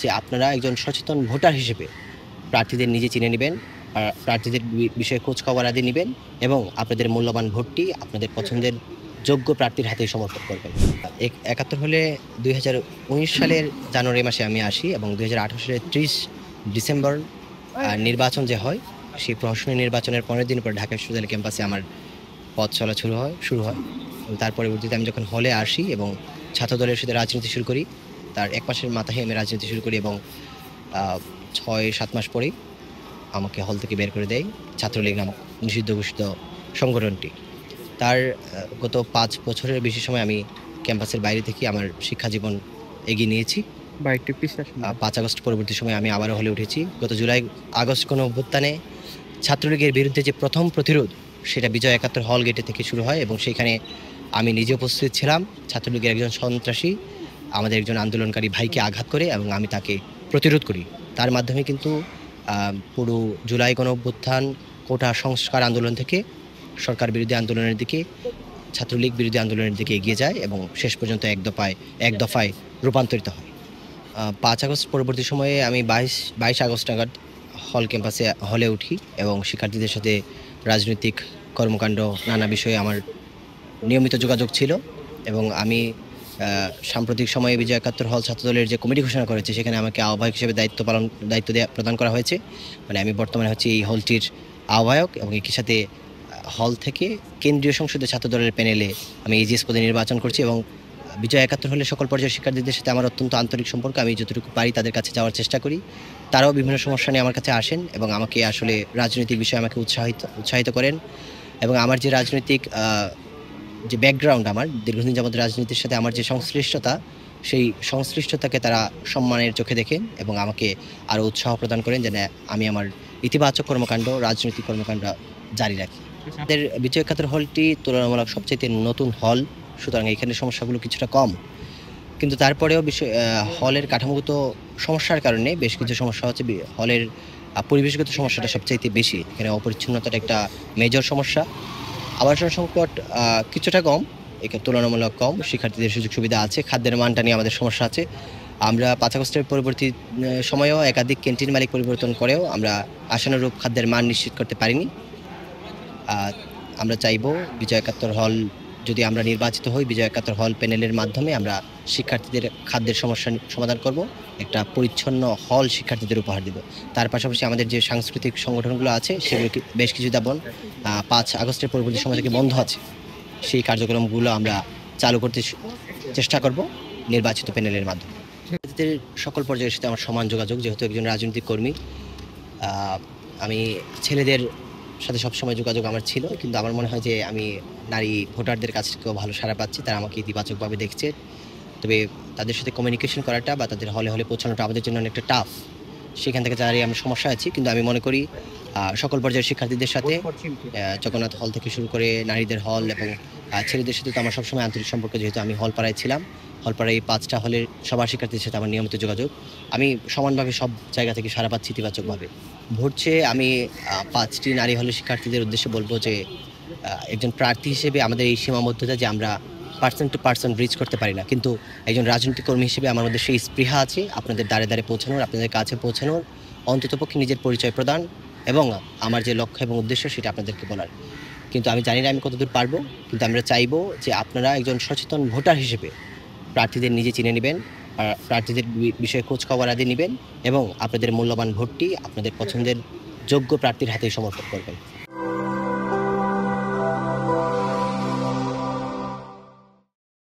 যে আপনারা একজন সচেতন ভোটার হিসেবে প্রার্থীদের নিজে চিনে নেবেন, প্রার্থীদের বিষয়ে খোঁজখবর আদি নিবেন এবং আপনাদের মূল্যবান ভোটটি আপনাদের পছন্দের যোগ্য প্রার্থীর হাতে সমর্পণ করবেন। ৭১ হলে ২০১৯ সালের জানুয়ারি মাসে আমি আসি এবং ২০১৮ সালের ৩০ ডিসেম্বর নির্বাচন যে হয়, সেই প্রহসনী নির্বাচনের ১৫ দিন পর ঢাকা বিশ্ববিদ্যালয় ক্যাম্পাসে আমার পথ চলা শুরু হয়। এবং তার পরবর্তীতে আমি যখন হলে আসি এবং ছাত্রদলের সাথে রাজনীতি শুরু করি, তার ১ মাসের মাথায় আমি রাজনীতি শুরু করি এবং ৬-৭ মাস পরেই আমাকে হল থেকে বের করে দেয় ছাত্রলীগ নামক নিষিদ্ধ ঘোষিত সংগঠনটি। তার গত ৫ বছরের বেশি সময় আমি ক্যাম্পাসের বাইরে থেকে আমার শিক্ষা জীবন এগিয়ে নিয়েছি। ৫ আগস্ট পরবর্তী সময়ে আমি আবারও হলে উঠেছি। গত জুলাই-আগস্ট গণঅভ্যুত্থানে ছাত্রলীগের বিরুদ্ধে যে প্রথম প্রতিরোধ, সেটা বিজয় ৭১ হল গেটে থেকে শুরু হয় এবং সেখানে আমি নিজে উপস্থিত ছিলাম। ছাত্রলীগের একজন সন্ত্রাসী আমাদের একজন আন্দোলনকারী ভাইকে আঘাত করে এবং আমি তাকে প্রতিরোধ করি। তার মাধ্যমে কিন্তু পুরো জুলাই গণঅভ্যুত্থান, কোটা সংস্কার আন্দোলন থেকে সরকার বিরোধী আন্দোলনের দিকে, ছাত্রলীগ বিরোধী আন্দোলনের দিকে এগিয়ে যায় এবং শেষ পর্যন্ত এক দফায় রূপান্তরিত হয়। ৫ আগস্ট পরবর্তী সময়ে আমি ২২ আগস্ট নাগাদ হলে উঠি এবং শিক্ষার্থীদের সাথে রাজনৈতিক কর্মকাণ্ড, নানা বিষয়ে আমার নিয়মিত যোগাযোগ ছিল এবং আমি সাম্প্রতিক সময়ে বিজয় ৭১ হল ছাত্রদলের যে কমিটি ঘোষণা করেছে, সেখানে আমাকে আহ্বায়ক হিসেবে দায়িত্ব প্রদান করা হয়েছে। মানে আমি বর্তমানে হচ্ছে এই হলটির আহ্বায়ক এবং একই সাথে হল থেকে কেন্দ্রীয় সংসদে ছাত্রদলের প্যানেলে আমি এজিএস পদে নির্বাচন করছি এবং বিজয় ৭১ হলে সকল পর্যায়ের শিক্ষার্থীদের সাথে আমার অত্যন্ত আন্তরিক সম্পর্ক। আমি যতটুকু পারি তাদের কাছে যাওয়ার চেষ্টা করি। তারাও বিভিন্ন সমস্যা নিয়ে আমার কাছে আসেন এবং আমাকে আসলে রাজনৈতিক বিষয়ে আমাকে উৎসাহিত করেন এবং আমার যে রাজনৈতিক যে ব্যাকগ্রাউন্ড, আমার দীর্ঘদিন যাবত রাজনীতির সাথে আমার যে সংশ্লিষ্টতা, সেই সংশ্লিষ্টতাকে তারা সম্মানের চোখে দেখেন এবং আমাকে আরও উৎসাহ প্রদান করেন যেন আমি আমার ইতিবাচক রাজনৈতিক কর্মকাণ্ড জারি রাখি। আমাদের বিজয় ৭১ হলটি তুলনামূলক সবচাইতে নতুন হল, সুতরাং এখানে সমস্যাগুলো কিছুটা কম। কিন্তু তারপরেও হলের কাঠামোগত সমস্যার কারণে বেশ কিছু সমস্যা হচ্ছে। হলের পরিবেশগত সমস্যাটা সবচাইতে বেশি। এখানে অপরিচ্ছন্নতাটা একটা মেজর সমস্যা। আবাসন সংকট কিছুটা কম, তুলনামূলক কম। শিক্ষার্থীদের সুযোগ সুবিধা আছে। খাদ্যের মানটা নিয়ে আমাদের সমস্যা আছে। আমরা ৫ আগস্টের পরবর্তী সময়েও একাধিক ক্যান্টিন মালিক পরিবর্তন করেও আমরা আশানুরূপ খাদ্যের মান নিশ্চিত করতে পারিনি। আমরা চাইব বিজয় ৭১ হল, যদি আমরা নির্বাচিত হই, বিজয় ৭১ হল প্যানেলের মাধ্যমে আমরা শিক্ষার্থীদের খাদ্যের সমস্যা সমাধান করব, একটা পরিচ্ছন্ন হল শিক্ষার্থীদের উপহার দেব। তার পাশাপাশি আমাদের যে সাংস্কৃতিক সংগঠনগুলো আছে, সেগুলো বেশ কিছু ৫ আগস্টের পরবর্তী সময় থেকে বন্ধ আছে, সেই কার্যক্রমগুলো আমরা চালু করতে চেষ্টা করব নির্বাচিত প্যানেলের মাধ্যমে। সকল পর্যায়ের সাথে আমার সমান যোগাযোগ, যেহেতু একজন রাজনৈতিক কর্মী। আমি ছেলেদের সাথে সবসময় যোগাযোগ আমার ছিল, কিন্তু আমার মনে হয় যে আমি নারী ভোটারদের কাছ থেকেও ভালো সাড়া পাচ্ছি। তারা আমাকে ইতিবাচকভাবে দেখছে। তবে তাদের সাথে কমিউনিকেশন করাটা বা তাদের হলে পৌঁছানোটা আমাদের জন্য অনেকটা টাফ। সেখান থেকে দাঁড়িয়ে আমরা সমস্যা আছি, কিন্তু আমি মনে করি সকল পর্যায়ের শিক্ষার্থীদের সাথে, জগন্নাথ হল থেকে শুরু করে নারীদের হল এবং ছেলেদের সাথে তো আমার সবসময় আন্তরিক সম্পর্ক, যেহেতু আমি হলপাড়ায় ছিলাম। হলপাড়ায় ৫টা হলের সবার শিক্ষার্থীদের সাথে আমার নিয়মিত যোগাযোগ। আমি সমানভাবে সব জায়গা থেকে সাড়া পাচ্ছি ইতিবাচকভাবে। ভোট চেয়ে আমি ৫টি নারী হলের শিক্ষার্থীদের উদ্দেশ্যে বলব যে একজন প্রার্থী হিসেবে আমাদের এই সীমাবদ্ধতা যে আমরা পার্সন টু পার্সন রিচ করতে পারি না, কিন্তু একজন রাজনৈতিক কর্মী হিসেবে আমার মধ্যে সেই স্পৃহা আছে আপনাদের দ্বারে পৌঁছানোর, আপনাদের কাছে পৌঁছানোর, অন্ততপক্ষে নিজের পরিচয় প্রদান এবং আমার যে লক্ষ্য এবং উদ্দেশ্য সেটা আপনাদেরকে বলার। কিন্তু আমি জানি না আমি কতদূর পারবো, কিন্তু আমরা চাইবো যে আপনারা একজন সচেতন ভোটার হিসেবে প্রার্থীদের নিজে চিনে নেবেন, প্রার্থীদের বিষয়ে খোঁজখবর আদি নেবেন এবং আপনাদের মূল্যবান ভোটটি আপনাদের পছন্দের যোগ্য প্রার্থীর হাতে সমর্পণ করবেন।